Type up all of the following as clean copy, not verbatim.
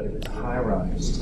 but if it's high rise.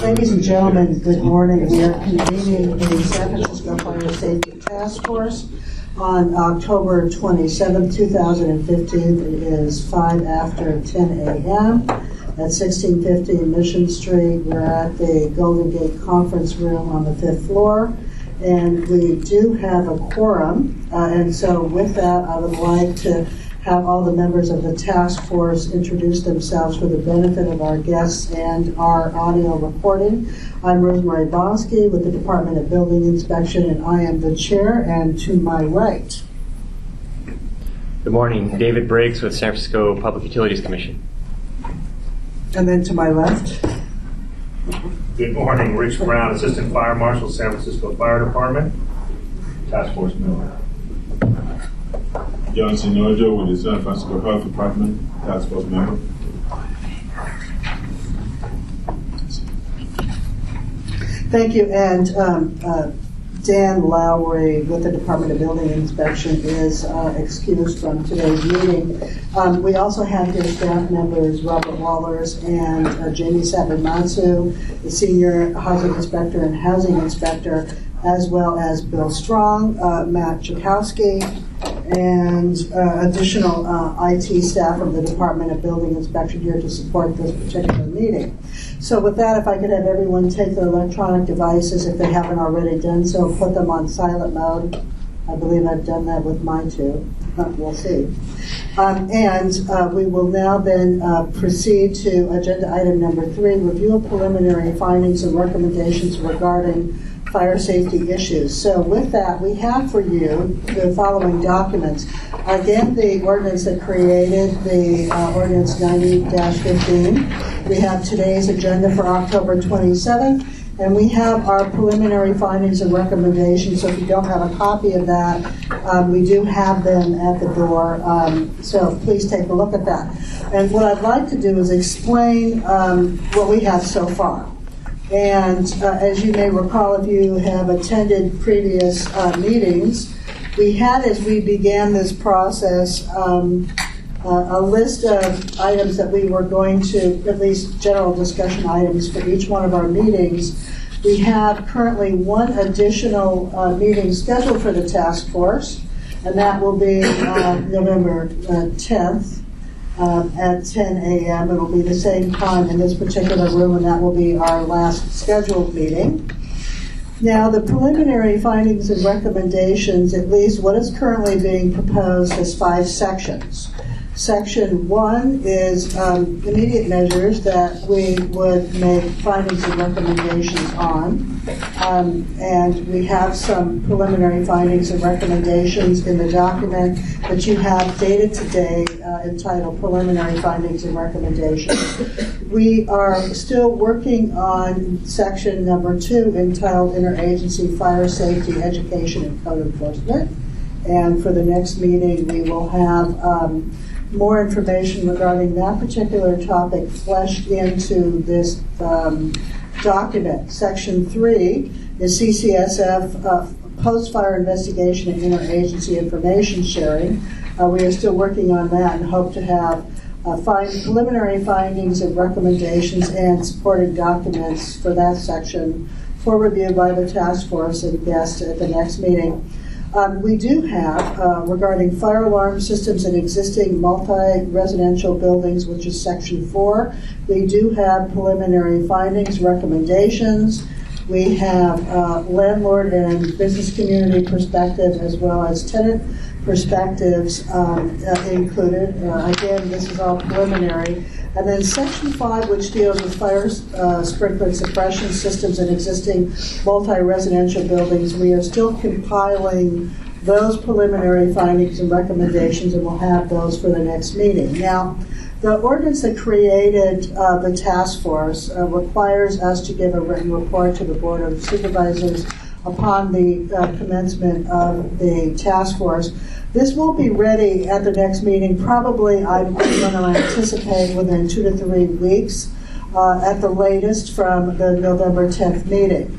Ladies and gentlemen, good morning. We are convening the San Francisco Fire Safety Task Force on October 27, 2015. It is 5 after 10 a.m. at 1650 Mission Street. We're at the Golden Gate Conference Room on the 5th floor. And we do have a quorum. And so with that, I would like to have all the members of the task force introduce themselves for the benefit of our guests and our audio recording. I'm Rosemary Bosky with the Department of Building Inspection, and I am the chair. And to my right. Good morning. David Briggs with San Francisco Public Utilities Commission. And then to my left. Good morning. Rich Brown, Assistant Fire Marshal, San Francisco Fire Department, Task Force member. John Sinojo with the San Francisco Health Department, Task Force member. Thank you. And Dan Lowry with the Department of Building Inspection is excused from today's meeting. We also have here staff members Robert Wallers and Jamie Sabamatsu, the Senior Housing Inspector and Housing Inspector, as well as Bill Strong, Matt Chakowski, and additional IT staff from the Department of Building Inspection here to support this particular meeting. So with that, if I could have everyone take their electronic devices, if they haven't already done so, put them on silent mode. I believe I've done that with mine too. We'll see. We will now then proceed to agenda item number 3, review of preliminary findings and recommendations regarding fire safety issues. So with that, we have for you the following documents. Again, the ordinance that created the Ordinance 90-15. We have today's agenda for October 27th, and we have our preliminary findings and recommendations. So if you don't have a copy of that, we do have them at the door. So please take a look at that. And what I'd like to do is explain what we have so far. And as you may recall, if you have attended previous meetings, we had, as we began this process, a list of items that we were going to, at least general discussion items for each one of our meetings. We have currently one additional meeting scheduled for the task force, and that will be November 10th. At 10 a.m. It will be the same time in this particular room, and that will be our last scheduled meeting. Now, the preliminary findings and recommendations, at least what is currently being proposed, has 5 sections. Section 1 is immediate measures that we would make findings and recommendations on. And we have some preliminary findings and recommendations in the document that you have dated today entitled Preliminary Findings and Recommendations. We are still working on section number 2 entitled Interagency Fire Safety Education and Code Enforcement. And for the next meeting, we will have more information regarding that particular topic fleshed into this document. Section 3 is CCSF post-fire investigation and interagency information sharing. We are still working on that and hope to have preliminary findings and recommendations and supporting documents for that section for review by the task force and guests at the next meeting. We do have, regarding fire alarm systems in existing multi-residential buildings, which is Section 4, we do have preliminary findings, recommendations. We have landlord and business community perspective as well as tenant perspectives included. Again, this is all preliminary. And then Section 5, which deals with fire sprinkler suppression systems in existing multi-residential buildings, we are still compiling those preliminary findings and recommendations, and we'll have those for the next meeting. Now, the ordinance that created the task force requires us to give a written report to the Board of Supervisors upon the commencement of the task force. This will be ready at the next meeting, probably I'm going to anticipate within 2 to 3 weeks at the latest from the November 10th meeting.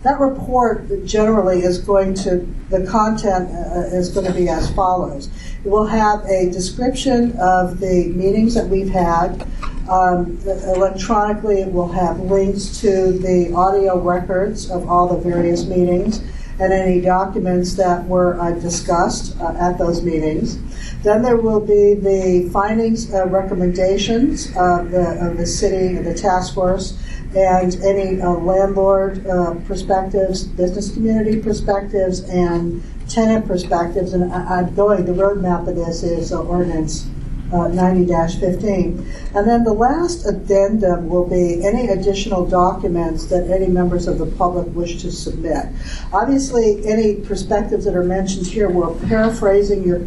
That report generally is the content is going to be as follows. It will have a description of the meetings that we've had, Electronically, it will have links to the audio records of all the various meetings and any documents that were discussed at those meetings. Then there will be the findings, recommendations of the city, the task force, and any landlord perspectives, business community perspectives, and tenant perspectives. And the roadmap of this is ordinance 90-15. And then the last addendum will be any additional documents that any members of the public wish to submit. Obviously, any perspectives that are mentioned here, we're paraphrasing your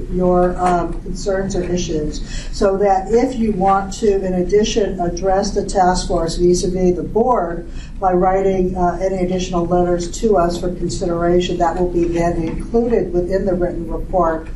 concerns or issues, so that if you want to, in addition, address the task force vis-a-vis the board by writing any additional letters to us for consideration, that will be then included within the written report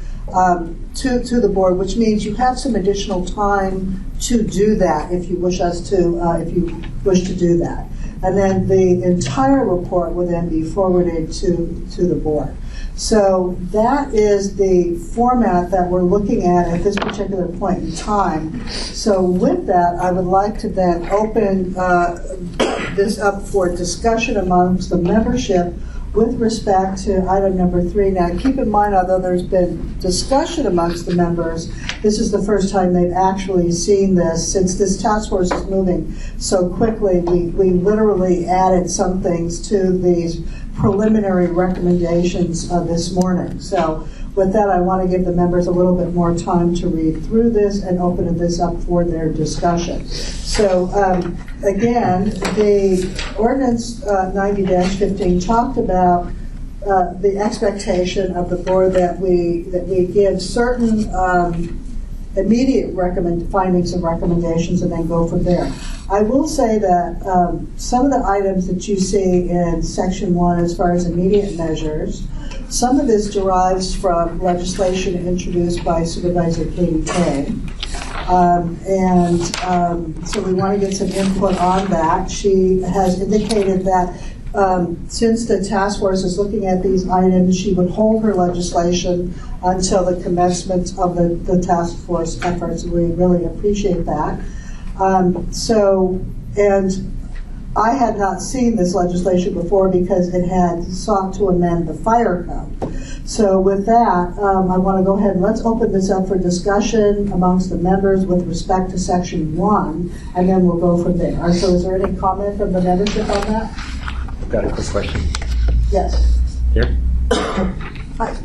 to the board, which means you have some additional time to do that if you wish to do that. And then the entire report will then be forwarded to the board. So that is the format that we're looking at this particular point in time. So with that, I would like to then open this up for discussion amongst the membership with respect to item number 3. Now, keep in mind, although there's been discussion amongst the members, this is the first time they've actually seen this. Since this task force is moving so quickly, we literally added some things to these preliminary recommendations this morning. So with that, I want to give the members a little bit more time to read through this and open this up for their discussion. So again, the ordinance 90-15 talked about the expectation of the board that we give certain immediate findings and recommendations and then go from there. I will say that some of the items that you see in Section 1 as far as immediate measures, some of this derives from legislation introduced by Supervisor Katie Kay. So we want to get some input on that. She has indicated that since the task force is looking at these items, she would hold her legislation until the commencement of the task force efforts. We really appreciate that. And I had not seen this legislation before because it had sought to amend the fire code. So with that, I want to go ahead and let's open this up for discussion amongst the members with respect to Section 1, and then we'll go from there. So is there any comment from the membership on that? I've got a quick question. Yes. Here? Hi.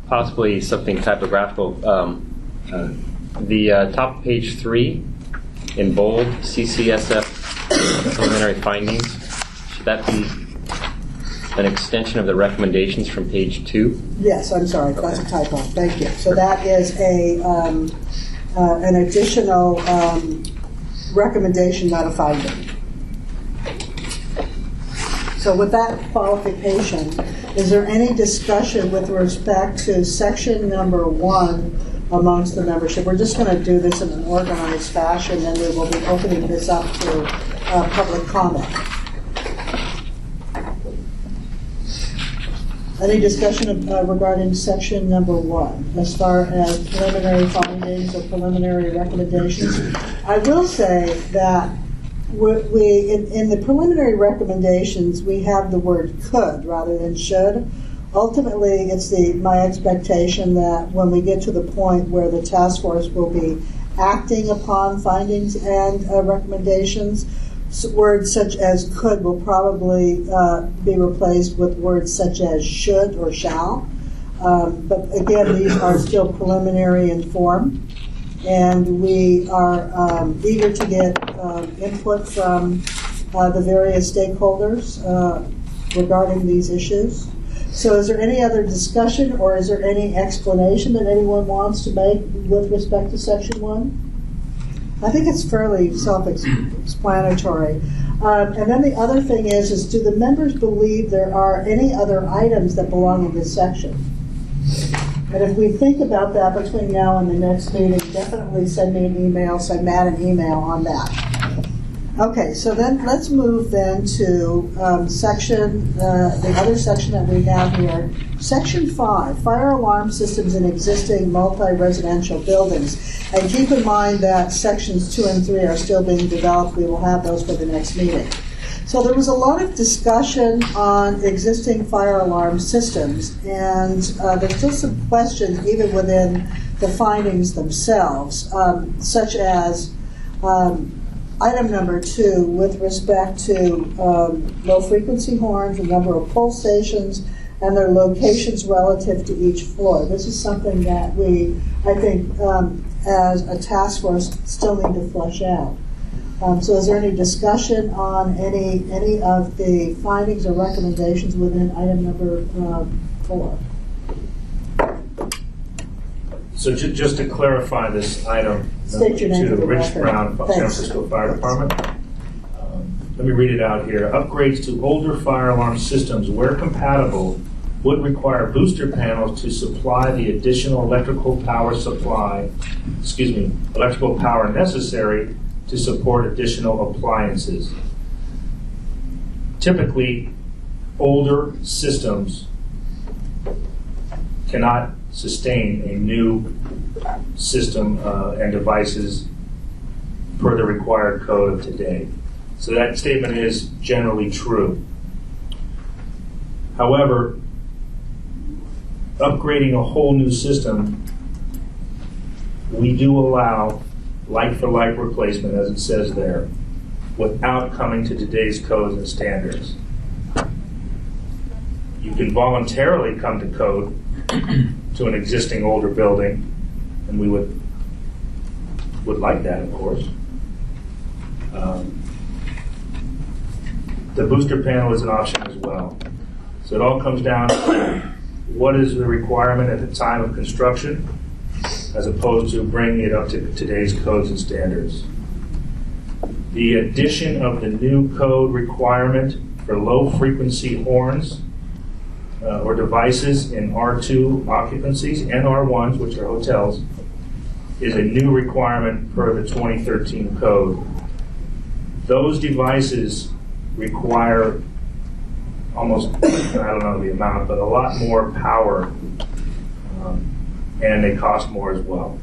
Possibly something typographical. The top of page 3 in bold, CCSF preliminary findings, should that be an extension of the recommendations from page 2? Yes, I'm sorry, that's a typo. Thank you. So that is an additional recommendation, not a finding. So with that qualification, is there any discussion with respect to section number 1 amongst the membership? We're just going to do this in an organized fashion, and we will be opening this up to public comment. Any discussion regarding section number 1 as far as preliminary findings or preliminary recommendations? I will say that in the preliminary recommendations, we have the word could rather than should. Ultimately, it's my expectation that when we get to the point where the task force will be acting upon findings and recommendations, words such as could will probably be replaced with words such as should or shall. But again, these are still preliminary in form, and we are eager to get input from the various stakeholders regarding these issues. So is there any other discussion, or is there any explanation that anyone wants to make with respect to section 1? I think it's fairly self-explanatory. And then the other thing is do the members believe there are any other items that belong in this section? And if we think about that between now and the next meeting, definitely send me an email, send Matt an email on that. Okay, so then let's move then to the other section that we have here. Section 5, fire alarm systems in existing multi-residential buildings. And keep in mind that sections 2 and 3 are still being developed. We will have those for the next meeting. So there was a lot of discussion on existing fire alarm systems, and there's still some questions even within the findings themselves, such as item number 2 with respect to low-frequency horns, the number of pull stations, and their locations relative to each floor. This is something that we, I think, as a task force, still need to flesh out. So is there any discussion on any of the findings or recommendations within item number 4? So just to clarify this item, State your name for the Rich record. Brown, San Francisco Fire Department. Let me read it out here. Upgrades to older fire alarm systems, where compatible, would require booster panels to supply the additional electrical power necessary to support additional appliances. Typically, older systems cannot sustain a new system and devices per the required code of today. So that statement is generally true. However, upgrading a whole new system, we do allow like-for-like replacement, as it says there, without coming to today's codes and standards. You can voluntarily come to code to an existing older building, and we would like that, of course. The booster panel is an option as well. So it all comes down to what is the requirement at the time of construction, as opposed to bringing it up to today's codes and standards. The addition of the new code requirement for low-frequency horns or devices in R2 occupancies and R1s, which are hotels, is a new requirement per the 2013 code. Those devices require almost, I don't know the amount, but a lot more power, and they cost more as well.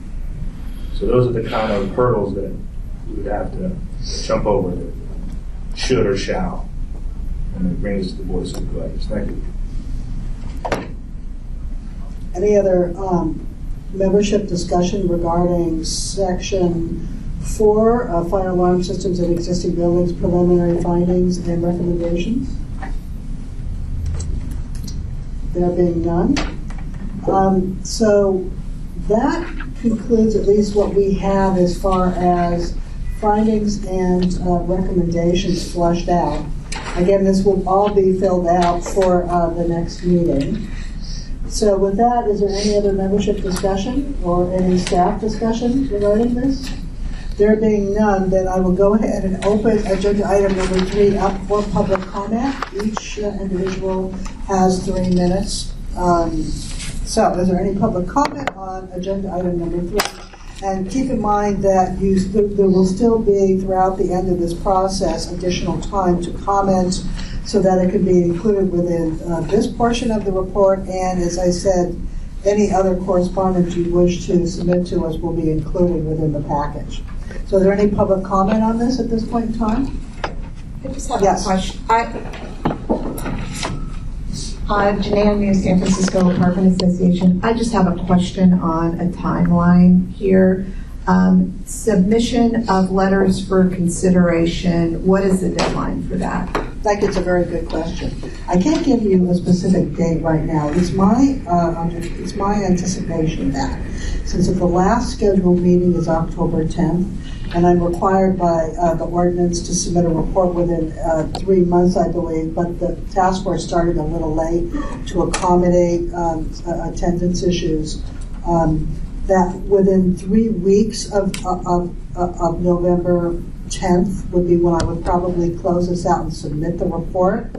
So those are the kind of hurdles that you would have to jump over, that should or shall. And it brings us to the Board of Supervisors. Thank you. Any other membership discussion regarding section 4, fire alarm systems in existing buildings, preliminary findings and recommendations? There being none. So that concludes at least what we have as far as findings and recommendations flushed out. Again, this will all be filled out for the next meeting. So with that, is there any other membership discussion or any staff discussion regarding this? There being none, then I will go ahead and open agenda item number 3 up for public comment. Each individual has 3 minutes. So is there any public comment on agenda item number 3? And keep in mind that there will still be, throughout the end of this process, additional time to comment so that it can be included within this portion of the report. And as I said, any other correspondence you wish to submit to us will be included within the package. So is there any public comment on this at this point in time? I just have Yes. a question. Janelle New San Francisco Apartment Association. I just have a question on a timeline here. Submission of letters for consideration. What is the deadline for that? I think it's a very good question. I can't give you a specific date right now. It's my anticipation that since the last scheduled meeting is October 10th, and I'm required by the ordinance to submit a report within 3 months, I believe, but the task force started a little late to accommodate attendance issues, that within 3 weeks of November 10th would be when I would probably close this out and submit the report.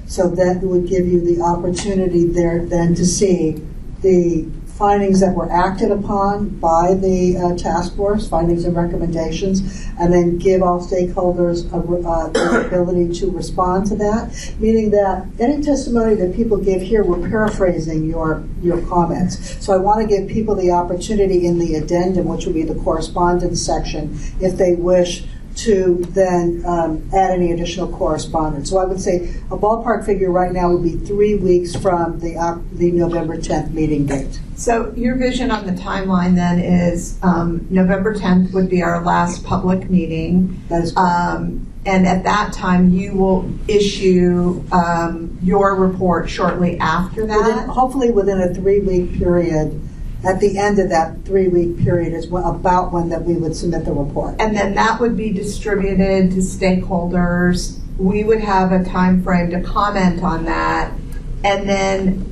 So that would give you the opportunity there then to see the findings that were acted upon by the task force, findings and recommendations, and then give all stakeholders the ability to respond to that, meaning that any testimony that people give here, we're paraphrasing your comments. So I want to give people the opportunity in the addendum, which will be the correspondence section, if they wish to then add any additional correspondence. So I would say a ballpark figure right now would be 3 weeks from the November 10th meeting date. So your vision on the timeline then is November 10th would be our last public meeting. That is correct. And at that time, you will issue your report shortly after that? Hopefully within a 3-week period. At the end of that 3-week period is about when that we would submit the report. And then that would be distributed to stakeholders. We would have a time frame to comment on that. And then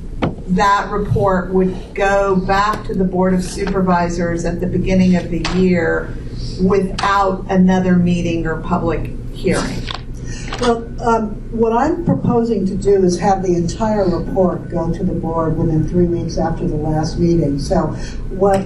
that report would go back to the Board of Supervisors at the beginning of the year without another meeting or public hearing. Well, what I'm proposing to do is have the entire report go to the board within 3 weeks after the last meeting. So, what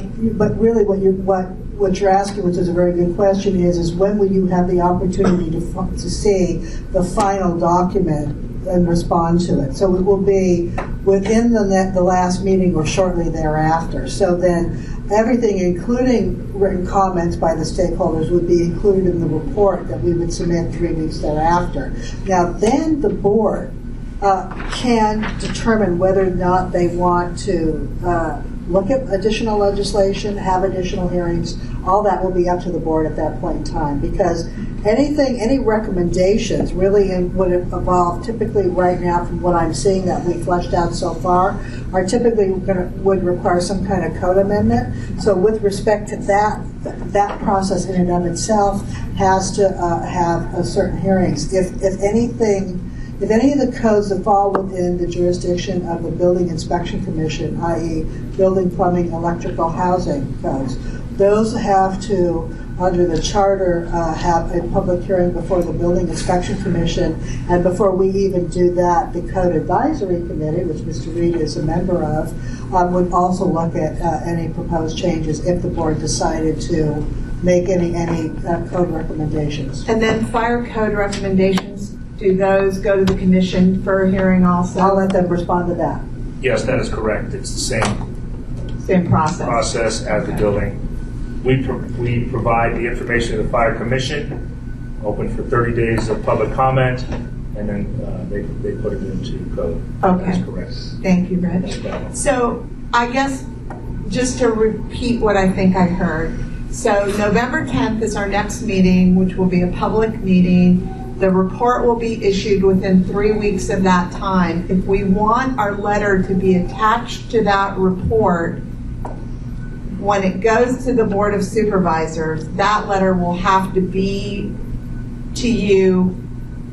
you're asking, which is a very good question, is when will you have the opportunity to see the final document and respond to it? So it will be within the last meeting or shortly thereafter. So then everything, including written comments by the stakeholders, would be included in the report that we would submit 3 weeks thereafter. Now, then the board can determine whether or not they want to look at additional legislation, have additional hearings. All that will be up to the board at that point in time, because any recommendations really would evolve typically right now from what I'm seeing that we fleshed out so far are typically would require some kind of code amendment. So with respect to that process in and of itself has to have certain hearings. If any of the codes that fall within the jurisdiction of the Building Inspection Commission, i.e. building, plumbing, electrical, housing codes, those have to, under the charter, have a public hearing before the Building Inspection Commission. And before we even do that, the Code Advisory Committee, which Mr. Reed is a member of, would also look at any proposed changes if the board decided to make any code recommendations. And then fire code recommendations, do those go to the commission for a hearing also? I'll let them respond to that. Yes, that is correct. It's the Same process. process as the building. We provide the information to the Fire Commission, open for 30 days of public comment, and then they put it into code. Okay. That's correct. Thank you, Rich. So I guess just to repeat what I think I heard. So November 10th is our next meeting, which will be a public meeting. The report will be issued within 3 weeks of that time. If we want our letter to be attached to that report, when it goes to the Board of Supervisors, that letter will have to be to you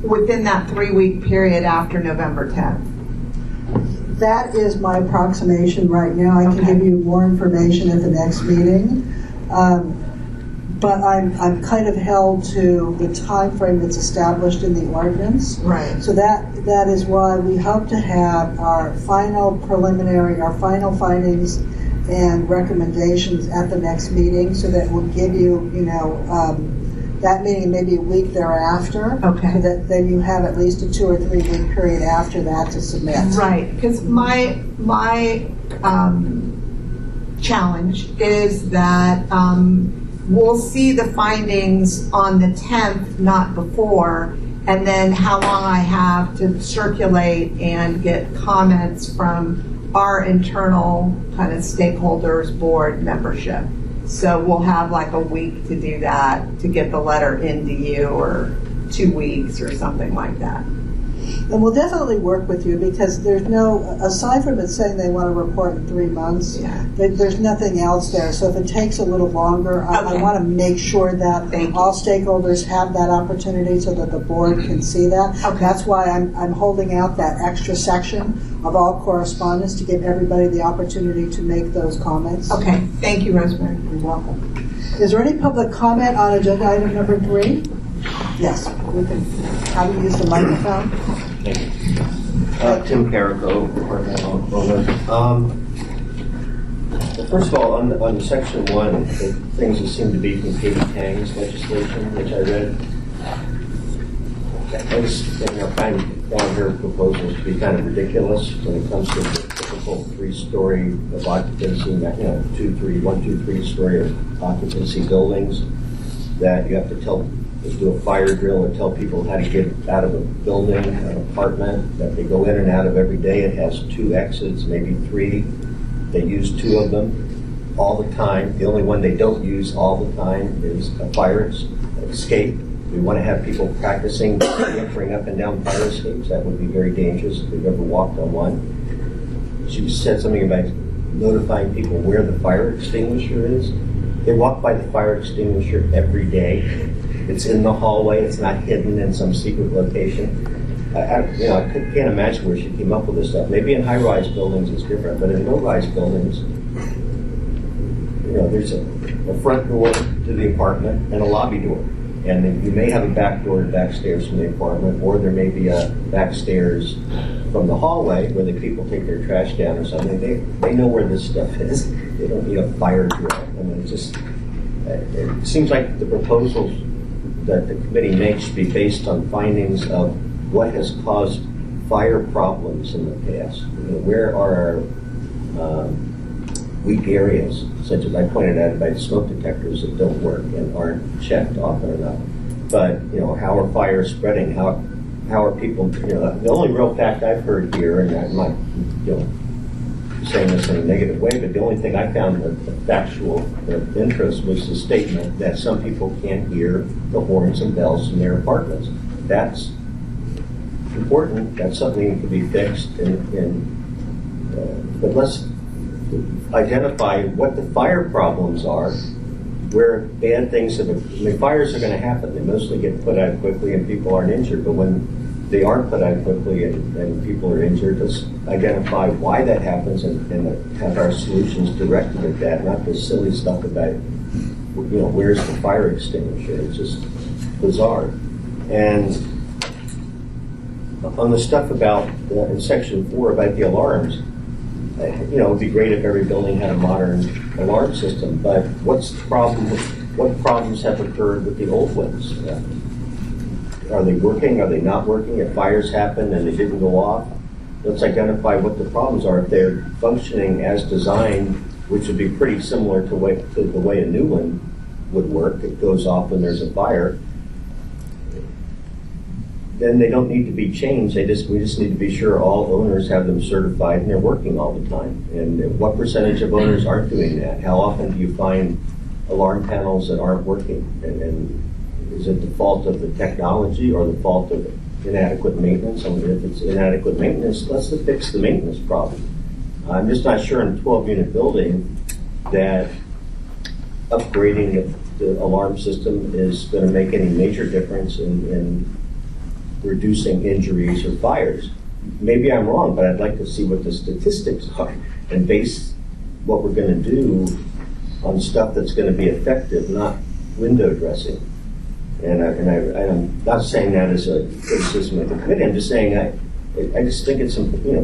within that 3-week period after November 10th. That is my approximation right now. I can Okay. give you more information at the next meeting. But I'm kind of held to the time frame that's established in the ordinance. Right. So that is why we hope to have our final findings and recommendations at the next meeting, so that we'll give you, that meeting maybe a week thereafter. Okay. So that then you have at least a 2 or 3 week period after that to submit. Right, because my challenge is that we'll see the findings on the 10th, not before, and then how long I have to circulate and get comments from our internal kind of stakeholders board membership. So we'll have like a week to do that, to get the letter into you, or 2 weeks or something like that. And we'll definitely work with you, because there's aside from it saying they want to report in 3 months, Yeah. there's nothing else there. So if it takes a little longer, I Okay. want to make sure that Thank you. all stakeholders have that opportunity so that the board can see that. Okay. That's why I'm holding out that extra section of all correspondence to give everybody the opportunity to make those comments. Okay, thank you, Rosemary. You're welcome. Is there any public comment on agenda item number 3? Yes, we can. How do you use the microphone? Thank you. Tim Carrico, Department of Public. First of all, on section 1, the things that seem to be from Katie Tang's legislation, which I read, I just found her proposals to be kind of ridiculous when it comes to the typical 3-story of occupancy, 1, 2, 3-story of occupancy buildings, that you have to do a fire drill or tell people how to get out of a building, an apartment, that they go in and out of every day. It has 2 exits, maybe 3. They use 2 of them all the time. The only one they don't use all the time is a fire escape. We want to have people practicing entering up and down fire escapes. That would be very dangerous if they've ever walked on one. She said something about notifying people where the fire extinguisher is. They walk by the fire extinguisher every day. It's in the hallway. It's not hidden in some secret location. I can't imagine where she came up with this stuff. Maybe in high-rise buildings it's different, but in low-rise buildings, there's a front door to the apartment and a lobby door. And then you may have a back door to back stairs from the apartment, or there may be a back stairs from the hallway where the people take their trash down or something. They know where this stuff is. They don't need a fire drill. I mean, it seems like the proposals that the committee makes should be based on findings of what has caused fire problems in the past. Where are our weak areas, such as I pointed out about smoke detectors that don't work and aren't checked often enough. But how are fires spreading? How are people? The only real fact I've heard here, and I'm not saying this in a negative way, but the only thing I found of factual interest was the statement that some people can't hear the horns and bells in their apartments. That's important. That's something that can be fixed. But let's identify what the fire problems are, where bad things have. Fires are going to happen. They mostly get put out quickly and people aren't injured. But when they aren't put out quickly and people are injured, let's identify why that happens and have our solutions directed at that, not this silly stuff about, where's the fire extinguisher? It's just bizarre. And on the stuff about, in section 4, about the alarms, it would be great if every building had a modern alarm system, but what problems have occurred with the old ones? Are they working? Are they not working? If fires happen and they didn't go off, let's identify what the problems are. If they're functioning as designed, which would be pretty similar to the way a new one would work, it goes off when there's a fire, then they don't need to be changed. We just need to be sure all owners have them certified and they're working all the time. And what percentage of owners aren't doing that? How often do you find alarm panels that aren't working? And is it the fault of the technology or the fault of inadequate maintenance? I mean, if it's inadequate maintenance, let's fix the maintenance problem. I'm just not sure in a 12-unit building that upgrading the alarm system is going to make any major difference in reducing injuries or fires. Maybe I'm wrong, but I'd like to see what the statistics are and base what we're going to do on stuff that's going to be effective, not window dressing. And I'm not saying that as a criticism of the committee. I'm just saying I just think it's,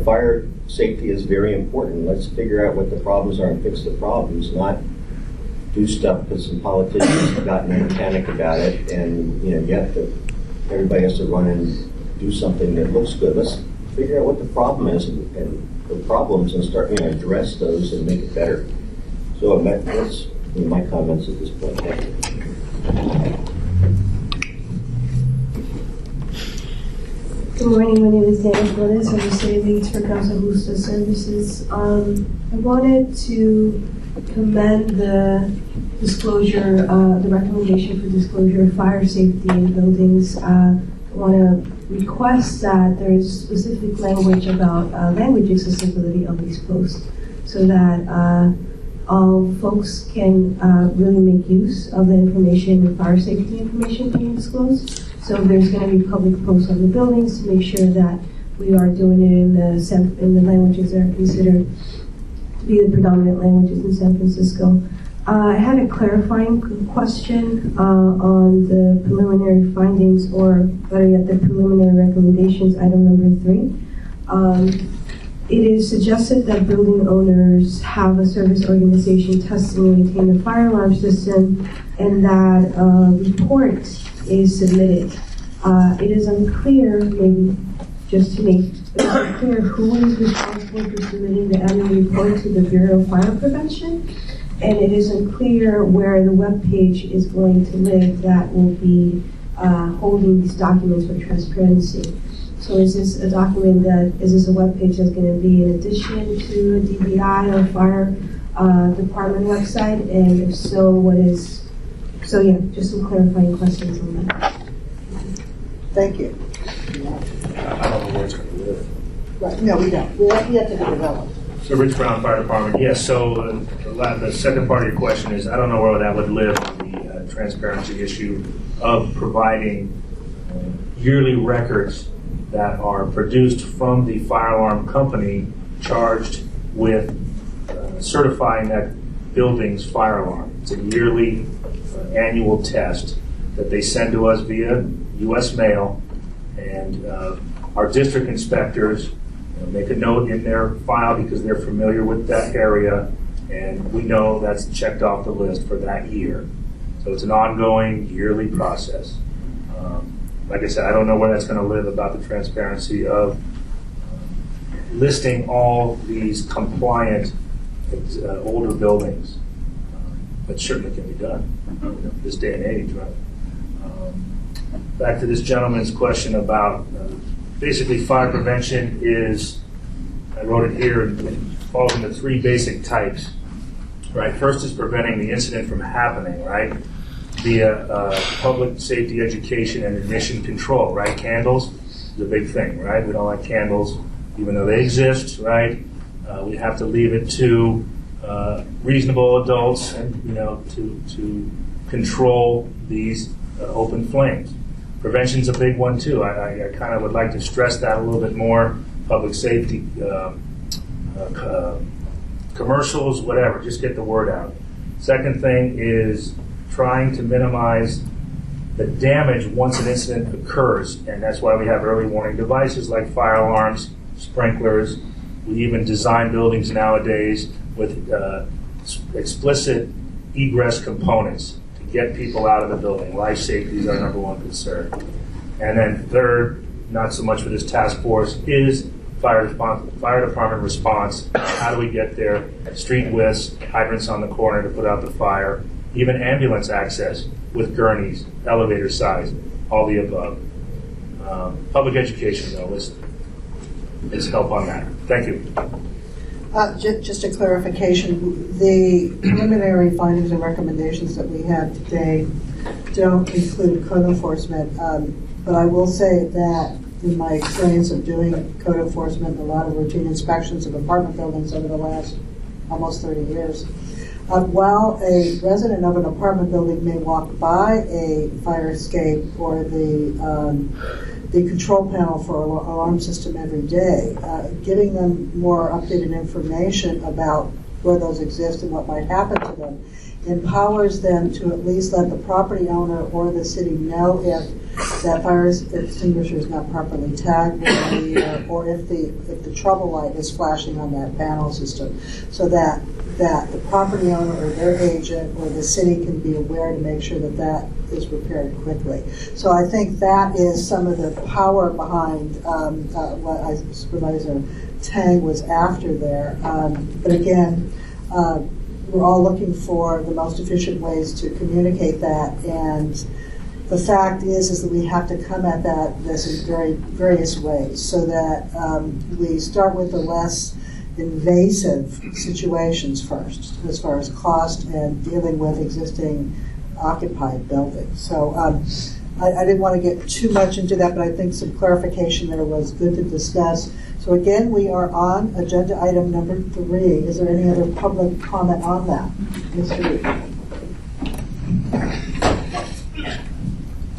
fire safety is very important. Let's figure out what the problems are and fix the problems, not do stuff because some politicians have gotten in a panic about it, and everybody has to run and do something that looks good. Let's figure out what the problem is and the problems and start address those and make it better. So that's my comments at this point. Thank you. Good morning, my name is Dana Flores. I'm the City Leads for Casa Justa Services. I wanted to commend the disclosure, the recommendation for disclosure of fire safety in buildings. I want to request that there is specific language about language accessibility of these posts so that all folks can really make use of the information, the fire safety information being disclosed. So there's going to be public posts on the buildings to make sure that we are doing it in the languages that are considered to be the predominant languages in San Francisco. I had a clarifying question on the preliminary findings, or better yet, the preliminary recommendations, item number 3. It is suggested that building owners have a service organization test and maintain the fire alarm system, and that a report is submitted. It is unclear, maybe just to make it clear, who is responsible for submitting the annual report to the Bureau of Fire Prevention, and it is unclear where the webpage is going to live that will be holding these documents for transparency. So is this a document is this a webpage that's going to be in addition to a DBI or fire department website? And if so, just some clarifying questions on that. Thank you. I don't know where it's going to live. Right, no, we don't. We have yet to be developed. So Rich Brown Fire Department, yes, so the second part of your question is, I don't know where that would live on the transparency issue of providing yearly records that are produced from the fire alarm company charged with certifying that building's fire alarm. It's a yearly annual test that they send to us via U.S. mail, and our district inspectors make a note in their file because they're familiar with that area, and we know that's checked off the list for that year. So it's an ongoing yearly process. Like I said, I don't know where that's going to live about the transparency of listing all these compliant older buildings. But certainly can be done this day and age, right? Back to this gentleman's question about basically fire prevention is, I wrote it here, it falls into three basic types, right? First is preventing the incident from happening, right? Via public safety education and emission control, right? Candles is a big thing, right? We don't like candles, even though they exist, right? We have to leave it to reasonable adults, to control these open flames. Prevention's a big one too. I kind of would like to stress that a little bit more. Public safety, commercials, whatever, just get the word out. Second thing is trying to minimize the damage once an incident occurs, and that's why we have early warning devices like fire alarms, sprinklers. We even design buildings nowadays with explicit egress components to get people out of the building. Life safety is our number one concern. And then third, not so much for this task force, is fire department response. How do we get there? Street widths, hydrants on the corner to put out the fire, even ambulance access with gurneys, elevator size, all the above. Public education, though, is help on that. Thank you. Just a clarification, the preliminary findings and recommendations that we have today don't include code enforcement, but I will say that in my experience of doing code enforcement, a lot of routine inspections of apartment buildings over the last almost 30 years, while a resident of an apartment building may walk by a fire escape or the control panel for an alarm system every day, giving them more updated information about where those exist and what might happen to them empowers them to at least let the property owner or the city know if that fire extinguisher is not properly tagged or if the trouble light is flashing on that panel system, so that the property owner or their agent or the city can be aware to make sure that is repaired quickly. So I think that is some of the power behind what Supervisor Tang was after there. But again, we're all looking for the most efficient ways to communicate that, and the fact is that we have to come at this in various ways, so that we start with the less invasive situations first, as far as cost and dealing with existing occupied buildings. So I didn't want to get too much into that, but I think some clarification there was good to discuss. So again, we are on agenda item number 3. Is there any other public comment on that? Mr. Reed.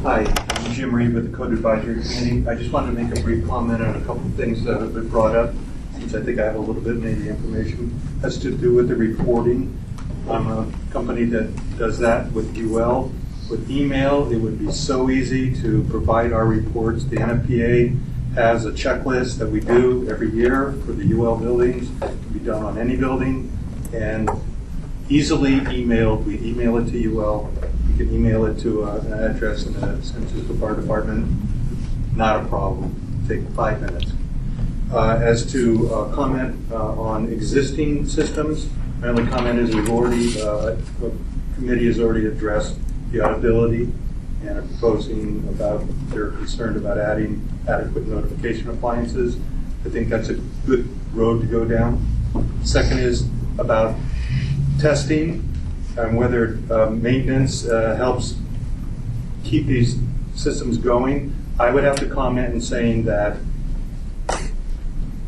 Hi, I'm Jim Reed with the Code Advisory Committee. I just wanted to make a brief comment on a couple of things that have been brought up, since I think I have a little bit maybe information. It has to do with the reporting. I'm a company that does that with UL. With email, it would be so easy to provide our reports. The NFPA has a checklist that we do every year for the UL buildings. It can be done on any building and easily emailed. We email it to UL. You can email it to an address in the San Francisco Fire Department. Not a problem. Take 5 minutes. As to comment on existing systems, my only comment is the committee has already addressed the audibility and are proposing they're concerned about adding adequate notification appliances. I think that's a good road to go down. Second is about testing and whether maintenance helps keep these systems going. I would have to comment in saying that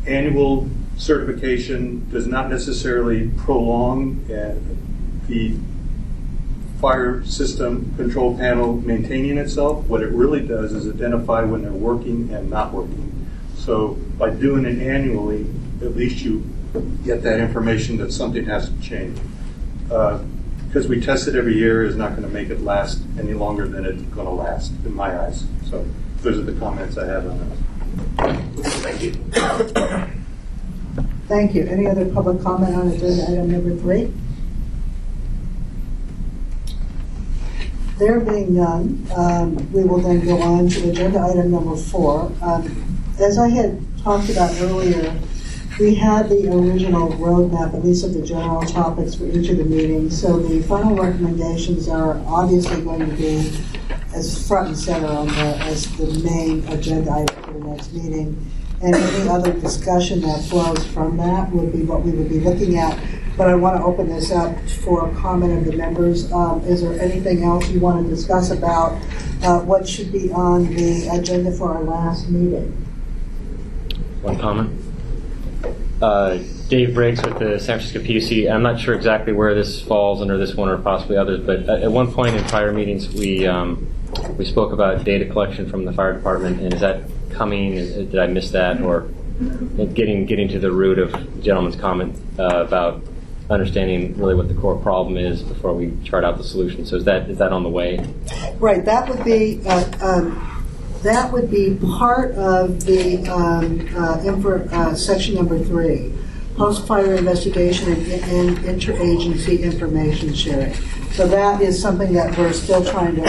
annual certification does not necessarily prolong the fire system control panel maintaining itself. What it really does is identify when they're working and not working. So by doing it annually, at least you get that information that something has to change. Because we test it every year is not going to make it last any longer than it's going to last, in my eyes. So those are the comments I have on that. Thank you. Thank you. Any other public comment on agenda item number 3? There being none, we will then go on to agenda item number 4. As I had talked about earlier, we had the original roadmap, at least of the general topics for each of the meetings. So the final recommendations are obviously going to be as front and center as the main agenda item for the next meeting. And any other discussion that flows from that would be what we would be looking at. But I want to open this up for a comment of the members. Is there anything else you want to discuss about what should be on the agenda for our last meeting? One comment. Dave Briggs with the San Francisco PUC. I'm not sure exactly where this falls under this one or possibly others, but at one point in prior meetings we spoke about data collection from the fire department, and is that coming? Did I miss that? Or getting to the root of the gentleman's comment about understanding really what the core problem is before we chart out the solution. So is that on the way? Right. That would be part of the section number 3, post-fire investigation and interagency information sharing. So that is something that we're still trying to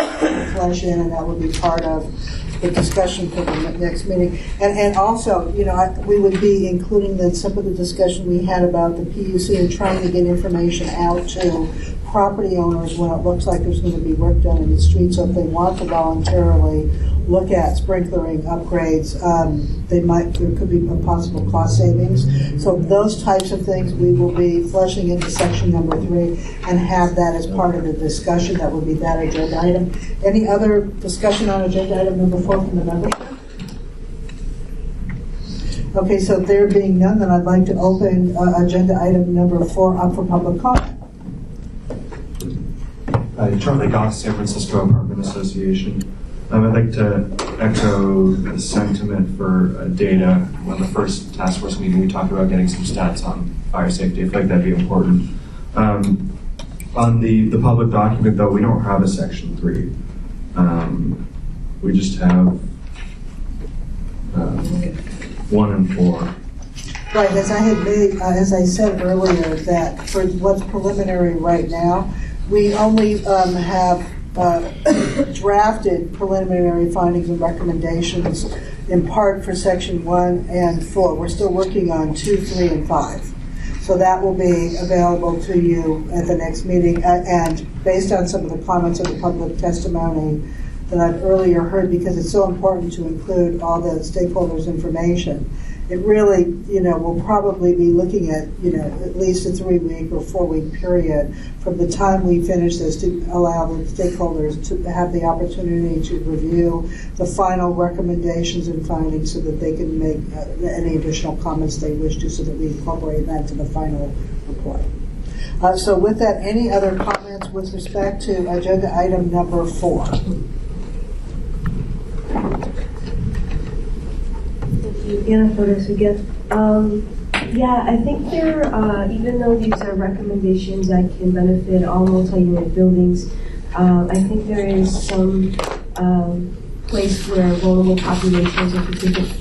flesh in, and that would be part of the discussion for the next meeting. And also, we would be including some of the discussion we had about the PUC and trying to get information out to property owners when it looks like there's going to be work done in the street. So if they want to voluntarily look at sprinklering upgrades, there could be a possible cost savings. So those types of things we will be fleshing into section number 3 and have that as part of the discussion. That would be that agenda item. Any other discussion on agenda item number 4 from the membership? Okay, so there being none, then I'd like to open agenda item number 4 up for public comment. Charlie Goff, San Francisco Apartment Association. I'd like to echo the sentiment for data. When the first task force meeting, we talked about getting some stats on fire safety. I feel like that'd be important. On the public document, though, we don't have a section 3. We just have 1 and 4. Right, as I said earlier, that for what's preliminary right now, we only have drafted preliminary findings and recommendations in part for section 1 and 4. We're still working on 2, 3, and 5. So that will be available to you at the next meeting. And based on some of the comments of the public testimony that I've earlier heard, because it's so important to include all the stakeholders' information, it really, we'll probably be looking at, at least a 3-week or 4-week period from the time we finish this to allow the stakeholders to have the opportunity to review the final recommendations and findings so that they can make any additional comments they wish to, so that we incorporate that to the final report. So with that, any other comments with respect to agenda item number 4? Anna Fotis again. Yeah, I think there, even though these are recommendations that can benefit all multi-unit buildings, I think there is some place where vulnerable populations or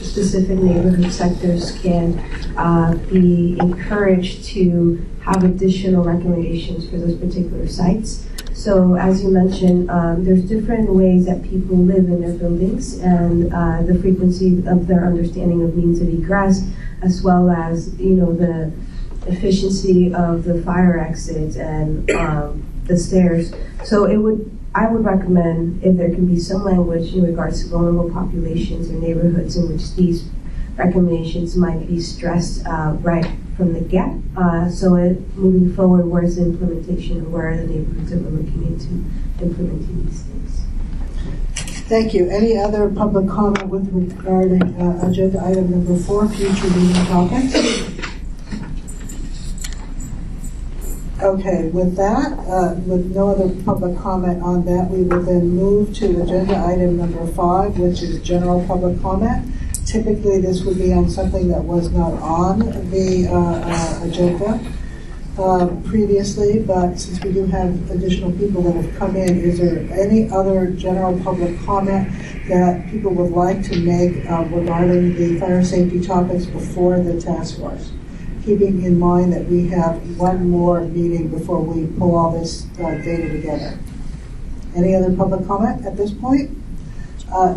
specific neighborhood sectors can be encouraged to have additional recommendations for those particular sites. So as you mentioned, there's different ways that people live in their buildings and the frequency of their understanding of means of egress, as well as, the efficiency of the fire exits and the stairs. So I would recommend if there can be some language in regards to vulnerable populations or neighborhoods in which these recommendations might be stressed right from the get. So moving forward, where's the implementation and where are the neighborhoods that we're looking into implementing these things? Thank you. Any other public comment with regarding agenda item number 4, future meeting topics? Okay, with that, with no other public comment on that, we will then move to agenda item number 5, which is general public comment. Typically, this would be on something that was not on the agenda previously, but since we do have additional people that have come in, is there any other general public comment that people would like to make regarding the fire safety topics before the task force? Keeping in mind that we have one more meeting before we pull all this data together. Any other public comment at this point?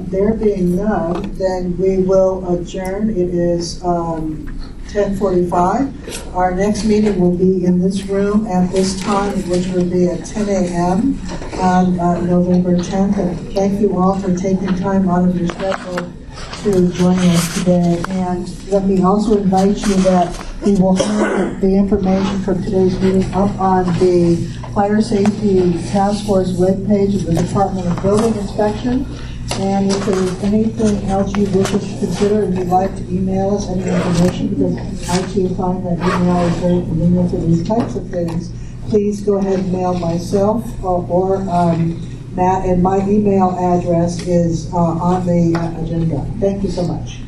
There being none, then we will adjourn. It is 10:45. Our next meeting will be in this room at this time, which will be at 10 a.m. on November 10th. And thank you all for taking time out of your schedule to join us today. And let me also invite you that we will have the information from today's meeting up on the Fire Safety Task Force webpage of the Department of Building Inspection. And if there is anything else you wish us to consider and you'd like to email us any information, because I too find that email is very convenient for these types of things, please go ahead and mail myself or Matt, and my email address is on the agenda. Thank you so much.